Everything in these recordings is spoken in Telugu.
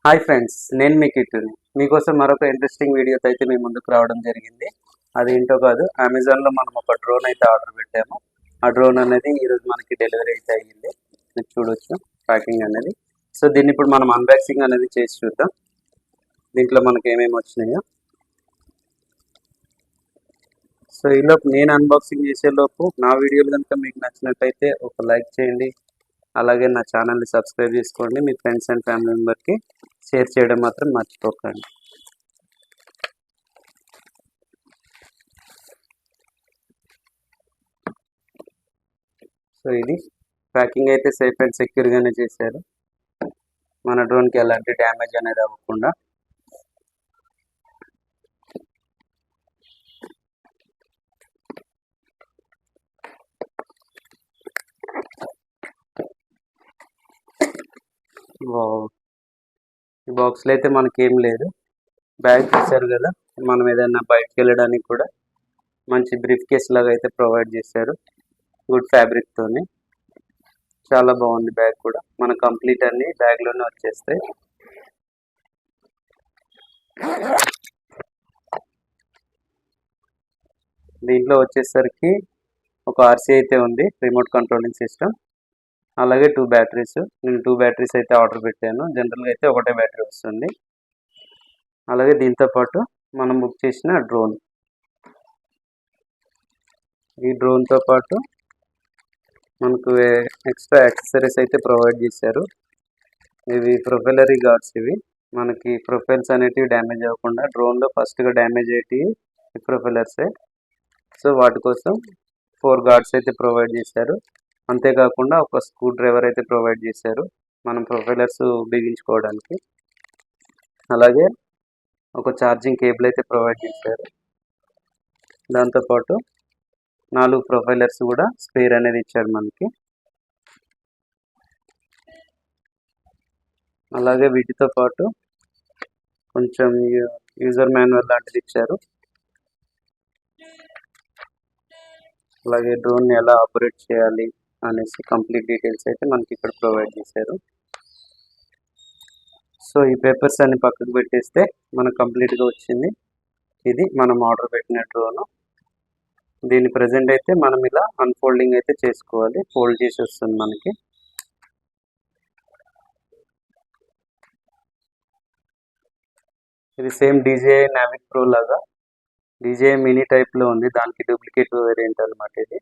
హాయ్ ఫ్రెండ్స్, నేను మీ కిట్టుని. మీకోసం మరొక ఇంట్రెస్టింగ్ వీడియోతో అయితే మీ ముందుకు రావడం జరిగింది. అది ఏంటో కాదు, అమెజాన్లో మనం ఒక డ్రోన్ అయితే ఆర్డర్ పెట్టాము. ఆ డ్రోన్ అనేది ఈరోజు మనకి డెలివరీ అయితే అయ్యింది. మీరు చూడొచ్చు ప్యాకింగ్ అనేది. సో దీన్ని ఇప్పుడు మనం అన్బాక్సింగ్ అనేది చేసి చూద్దాం. దీంట్లో మనకి ఏమేమి వచ్చినాయో. సో ఈలోపు నేను అన్బాక్సింగ్ చేసేలోపు నా వీడియోలు కనుక మీకు నచ్చినట్టయితే ఒక లైక్ చేయండి. అలాగే నా ఛానల్ని సబ్స్క్రైబ్ చేసుకోండి. మీ ఫ్రెండ్స్ అండ్ ఫ్యామిలీ మెంబర్కి షేర్ చేయడం మాత్రం మర్చిపోకండి. సో ఇది ప్యాకింగ్ అయితే సేఫ్ అండ్ సెక్యూర్గానే చేశారు. మన డ్రోన్కి ఎలాంటి డ్యామేజ్ అనేది అవ్వకుండా. ఈ బాక్స్లో అయితే మనకేం లేదు. బ్యాగ్ తీశారు కదా, మనం ఏదైనా బయటకు వెళ్ళడానికి కూడా మంచి బ్రీఫ్ కేస్ లాగా అయితే ప్రొవైడ్ చేశారు. గుడ్ ఫ్యాబ్రిక్తోని చాలా బాగుంది. బ్యాగ్ కూడా మన కంప్లీట్ అన్ని బ్యాగ్లోనే వచ్చేస్తాయి. దీంట్లో వచ్చేసరికి ఒక ఆర్సీ అయితే ఉంది, రిమోట్ కంట్రోలింగ్ సిస్టమ్. అలాగే 2 బ్యాటరీస్. నేను 2 బ్యాటరీస్ అయితే ఆర్డర్ పెట్టాను. జనరల్గా అయితే ఒకటే బ్యాటరీ వస్తుంది. అలాగే దీంతో పాటు మనం బుక్ చేసిన డ్రోన్. ఈ డ్రోన్తో పాటు మనకు ఎక్స్ట్రా యాక్సెసరీస్ అయితే ప్రొవైడ్ చేశారు. ఇవి ప్రొపెలరీ గార్డ్స్. ఇవి మనకి ప్రొఫైల్స్ అనేటివి డ్యామేజ్ అవ్వకుండా, డ్రోన్లో ఫస్ట్గా డ్యామేజ్ అయ్యేటివి ఈ ప్రొపెలర్సే. సో వాటి కోసం 4 గార్డ్స్ అయితే ప్రొవైడ్ చేశారు. అంతేకాకుండా ఒక స్క్రూ డ్రైవర్ అయితే ప్రొవైడ్ చేశారు మనం ప్రొఫైలర్స్ బిగించుకోవడానికి. అలాగే ఒక ఛార్జింగ్ కేబుల్ అయితే ప్రొవైడ్ చేశారు. దాంతోపాటు 4 ప్రొఫైలర్స్ కూడా స్పేర్ అనేది ఇచ్చారు మనకి. అలాగే వీటితో పాటు కొంచెం యూజర్ మాన్యువల్ లాంటిది ఇచ్చారు. అలాగే డ్రోన్ ఎలా ఆపరేట్ చేయాలి అనేసి కంప్లీట్ డీటెయిల్స్ అయితే మనకి ఇక్కడ ప్రొవైడ్ చేశారు. సో ఈ పేపర్స్ అన్ని పక్కకు పెట్టేస్తే మనకు కంప్లీట్గా వచ్చింది. ఇది మనం ఆర్డర్ పెట్టిన డ్రోన్. దీని ప్రజెంట్ అయితే మనం ఇలా అన్ఫోల్డింగ్ అయితే చేసుకోవాలి. ఫోల్డ్ చేసి వస్తుంది మనకి. ఇది సేమ్ DJI Mavic Pro లాగా DJI మినీ టైప్లో ఉంది. దానికి డూప్లికేట్ వేరియంట్ అనమాట ఇది.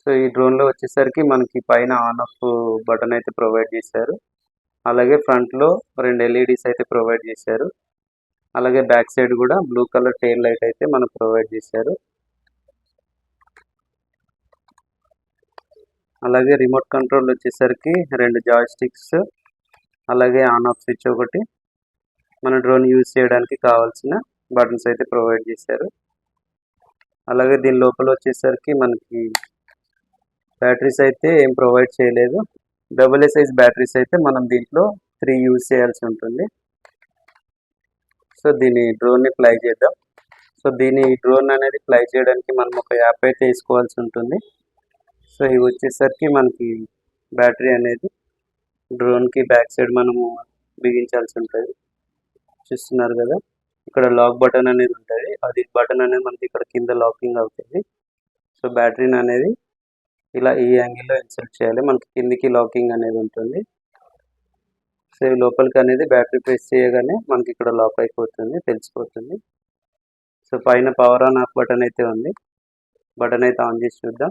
సో ఈ డ్రోన్లో వచ్చేసరికి మనకి పైన ఆన్ ఆఫ్ బటన్ అయితే ప్రొవైడ్ చేశారు. అలాగే ఫ్రంట్లో 2 LEDs అయితే ప్రొవైడ్ చేశారు. అలాగే బ్యాక్ సైడ్ కూడా బ్లూ కలర్ టెయిల్ లైట్ అయితే మనకు ప్రొవైడ్ చేశారు. అలాగే రిమోట్ కంట్రోల్ వచ్చేసరికి 2 జాయ్ స్టిక్స్, అలాగే ఆన్ ఆఫ్ స్విచ్ ఒకటి, మన డ్రోన్ యూజ్ చేయడానికి కావాల్సిన బటన్స్ అయితే ప్రొవైడ్ చేశారు. అలాగే దీని లోపల వచ్చేసరికి మనకి బ్యాటరీస్ అయితే ఏం ప్రొవైడ్ చేయలేదు. AA సైజ్ బ్యాటరీస్ అయితే మనం దీంట్లో 3 యూజ్ చేయాల్సి ఉంటుంది. సో దీని డ్రోన్ని ఫ్లై చేద్దాం. సో దీని డ్రోన్ అనేది ఫ్లై చేయడానికి మనం ఒక యాప్ అయితే వేసుకోవాల్సి ఉంటుంది. సో ఇవి వచ్చేసరికి మనకి బ్యాటరీ అనేది డ్రోన్కి బ్యాక్ సైడ్ మనము బిగించాల్సి ఉంటుంది. చూస్తున్నారు కదా, ఇక్కడ లాక్ బటన్ అనేది ఉంటుంది. అది బటన్ అనేది మనకి ఇక్కడ కింద లాకింగ్ అవుతుంది. సో బ్యాటరీని అనేది ఇలా ఈ యాంగిల్లో ఇన్సర్ట్ చేయాలి. మనకి కిందికి లాకింగ్ అనేది ఉంటుంది. సో లోపలికి అనేది బ్యాటరీ ప్రెస్ చేయగానే మనకి ఇక్కడ లాక్ అయిపోతుంది, తెలిసిపోతుంది. సో పైన పవర్ ఆన్ ఆఫ్ బటన్ అయితే ఉంది. బటన్ అయితే ఆన్ చేసి చూద్దాం.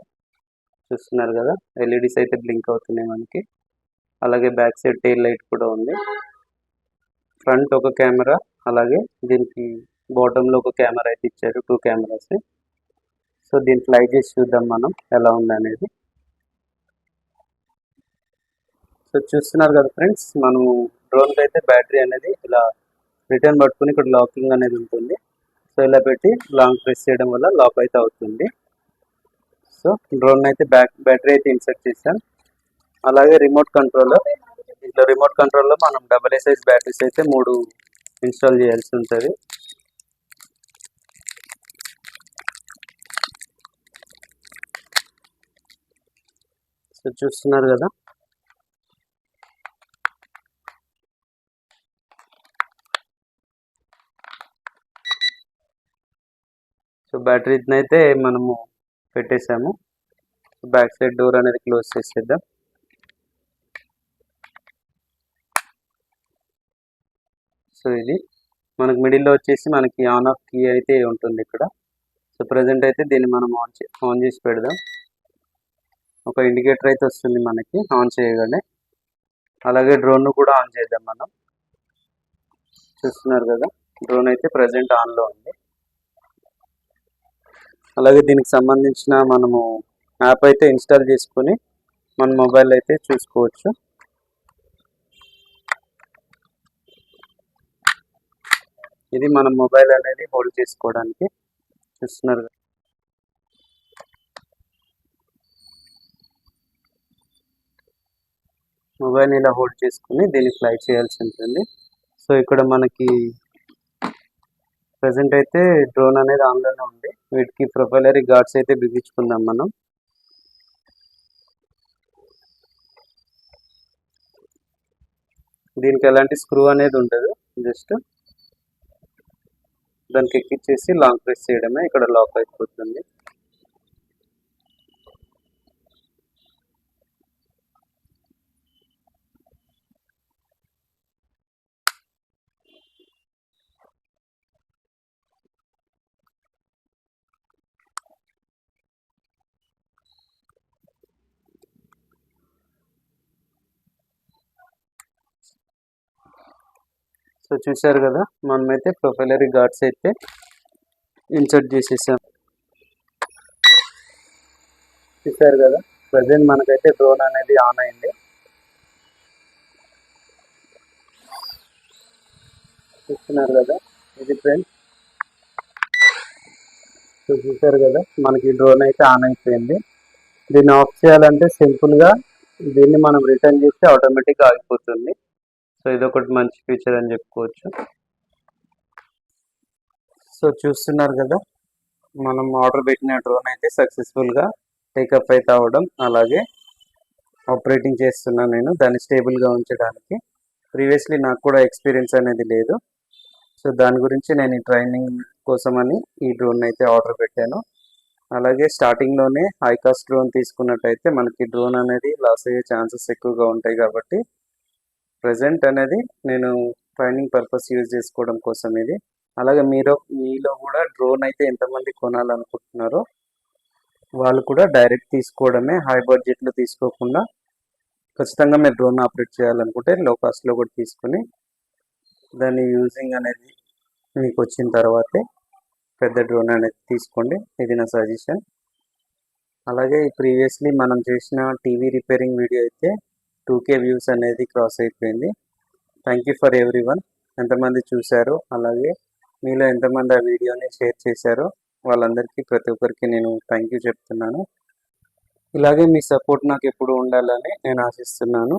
చూస్తున్నారు కదా, LEDs అయితే బ్లింక్ అవుతున్నాయి మనకి. అలాగే బ్యాక్ సైడ్ టెయిల్ లైట్ కూడా ఉంది. ఫ్రంట్ ఒక కెమెరా, అలాగే దీనికి బాటంలో ఒక కెమెరా అయితే ఇచ్చారు. 2 కెమెరాస్. సో దీన్ని ఫ్లై చేసి చూద్దాం మనం ఎలా ఉంది అనేది. సో చూస్తున్నారు కదా ఫ్రెండ్స్, మనం డ్రోన్కి అయితే బ్యాటరీ అనేది ఇలా రిటర్న్ పట్టుకుని ఇక్కడ లాకింగ్ అనేది ఉంటుంది. సో ఇలా పెట్టి లాంగ్ ప్రెస్ చేయడం వల్ల లాక్ అయితే అవుతుంది. సో డ్రోన్ అయితే బ్యాటరీ అయితే ఇన్సర్ట్ చేసాం. అలాగే రిమోట్ కంట్రోలర్. ఇట్లా రిమోట్ కంట్రోల్లో మనం AA సైజ్ బ్యాటరీస్ అయితే 3 ఇన్స్టాల్ చేయాల్సి ఉంటుంది. సో చూస్తున్నారు కదా, సో బ్యాటరీని అయితే మనము పెట్టేసాము. బ్యాక్ సైడ్ డోర్ అనేది క్లోజ్ చేసేద్దాం. సో ఇది మనకు మిడిల్లో వచ్చేసి మనకి ఆన్ ఆఫ్ కీ అయితే ఉంటుంది ఇక్కడ. సో ప్రజెంట్ అయితే దీన్ని మనం ఆన్ చేసి పెడదాం. ఒక ఇండికేటర్ అయితే వస్తుంది మనకి ఆన్ చేయగానే. అలాగే డ్రోన్ కూడా ఆన్ చేద్దాం మనం. చూస్తున్నారు కదా, డ్రోన్ అయితే ప్రజెంట్ ఆన్లో ఉంది. అలాగే దీనికి సంబంధించిన మనము యాప్ అయితే ఇన్స్టాల్ చేసుకొని మన మొబైల్ అయితే చూసుకోవచ్చు. ఇది మన మొబైల్ అనేది హోల్డ్ చేసుకోవడానికి. చూస్తున్నారు కదా, మొబైల్ ఇలా హోల్డ్ చేసుకుని దీన్ని ఫ్లై చేయాల్సి ఉంటుంది. సో ఇక్కడ మనకి ప్రజెంట్ అయితే డ్రోన్ అనేది ఆన్లోనే ఉంది. వీటికి ప్రొపెలరీ గార్డ్స్ అయితే బిగించుకుందాం మనం. దీనికి ఎలాంటి స్క్రూ అనేది ఉండదు, జస్ట్ దానికి ఎక్కిచ్చేసి లాంగ్ ప్రెస్ చేయడమే, ఇక్కడ లాక్ అయిపోతుంది. సో చూశారు కదా, మనమైతే ప్రొపెలరీ గార్డ్స్ అయితే ఇన్సర్ట్ చేసేసాం. చూశారు కదా, ప్రజెంట్ మనకైతే డ్రోన్ అనేది ఆన్ అయింది. చూస్తున్నారు కదా, ఇది ఫ్రెండ్స్. సో చూశారు కదా, మనకి డ్రోన్ అయితే ఆన్ అయిపోయింది. దీన్ని ఆఫ్ చేయాలంటే సింపుల్గా దీన్ని మనం రిటర్న్ చేస్తే ఆటోమేటిక్గా ఆగిపోతుంది. సో ఇదొకటి మంచి ఫీచర్ అని చెప్పుకోవచ్చు. సో చూస్తున్నారు కదా, మనం ఆర్డర్ పెట్టిన డ్రోన్ అయితే సక్సెస్ఫుల్గా టేకప్ అయితే అవ్వడం, అలాగే ఆపరేటింగ్ చేస్తున్నాను నేను దాన్ని స్టేబుల్గా ఉంచడానికి. ప్రీవియస్లీ నాకు కూడా ఎక్స్పీరియన్స్ అనేది లేదు. సో దాని గురించి నేను ఈ ట్రైనింగ్ కోసమని ఈ డ్రోన్ అయితే ఆర్డర్ పెట్టాను. అలాగే స్టార్టింగ్లోనే హై కాస్ట్ డ్రోన్ తీసుకున్నట్టయితే మనకి డ్రోన్ అనేది లాస్ అయ్యే ఛాన్సెస్ ఎక్కువగా ఉంటాయి. కాబట్టి ప్రజెంట్ అనేది నేను ట్రైనింగ్ పర్పస్ యూజ్ చేసుకోవడం కోసం ఇది. అలాగే మీలో కూడా డ్రోన్ అయితే ఎంతమంది కొనాలనుకుంటున్నారో వాళ్ళు కూడా డైరెక్ట్ తీసుకోవడమే, హై బడ్జెట్లో తీసుకోకుండా ఖచ్చితంగా మీరు డ్రోన్ ఆపరేట్ చేయాలనుకుంటే లో కాస్ట్లో కూడా తీసుకొని దాని యూజింగ్ అనేది మీకు వచ్చిన తర్వాతే పెద్ద డ్రోన్ అనేది తీసుకోండి. ఇది నా సజెషన్. అలాగే ప్రీవియస్లీ మనం చేసిన టీవీ రిపేరింగ్ వీడియో అయితే 2K వ్యూస్ అనేది క్రాస్ అయిపోయింది. Thank you for everyone. ఎంతమంది చూశారో, అలాగే మీలో ఎంతమంది ఆ వీడియోని షేర్ చేశారో వాళ్ళందరికీ, ప్రతి ఒక్కరికి నేను థ్యాంక్ యూ చెప్తున్నాను. ఇలాగే మీ సపోర్ట్ నాకు ఎప్పుడు ఉండాలని నేను ఆశిస్తున్నాను.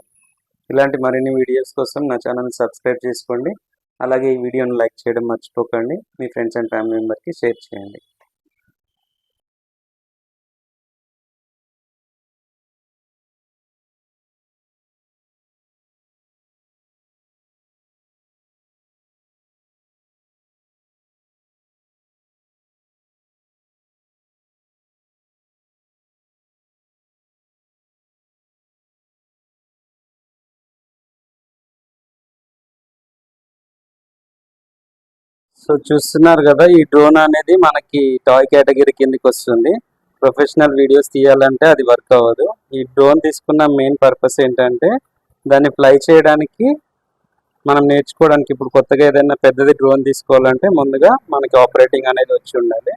ఇలాంటి మరిన్ని వీడియోస్ కోసం నా ఛానల్ని సబ్స్క్రైబ్ చేసుకోండి. అలాగే ఈ వీడియోని లైక్ చేయడం మర్చిపోకండి. మీ ఫ్రెండ్స్ అండ్ ఫ్యామిలీ మెంబర్కి షేర్ చేయండి. సో చూస్తున్నారు కదా, ఈ డ్రోన్ అనేది మనకి టాయ్ కేటగిరీ కిందకి వస్తుంది. ప్రొఫెషనల్ వీడియోస్ తీయాలంటే అది వర్క్ అవ్వదు. ఈ డ్రోన్ తీసుకున్న మెయిన్ పర్పస్ ఏంటంటే దాన్ని ఫ్లై చేయడానికి, మనం నేర్చుకోవడానికి. ఇప్పుడు కొత్తగా ఏదైనా పెద్దది డ్రోన్ తీసుకోవాలంటే ముందుగా మనకి ఆపరేటింగ్ అనేది వచ్చి ఉండాలి.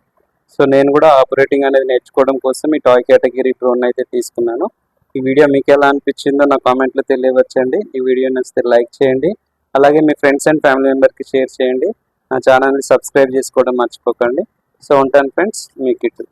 సో నేను కూడా ఆపరేటింగ్ అనేది నేర్చుకోవడం కోసం ఈ టాయ్ కేటగిరీ డ్రోన్ అయితే తీసుకున్నాను. ఈ వీడియో మీకు ఎలా అనిపించిందో నా కామెంట్లో తెలియవచ్చండి. ఈ వీడియో నచ్చితే లైక్ చేయండి. అలాగే మీ ఫ్రెండ్స్ అండ్ ఫ్యామిలీ మెంబర్కి షేర్ చేయండి. నా ఛానల్ని సబ్స్క్రైబ్ చేసుకోవడం మర్చిపోకండి. సో ఉంటాను ఫ్రెండ్స్, మీకు ఇటు.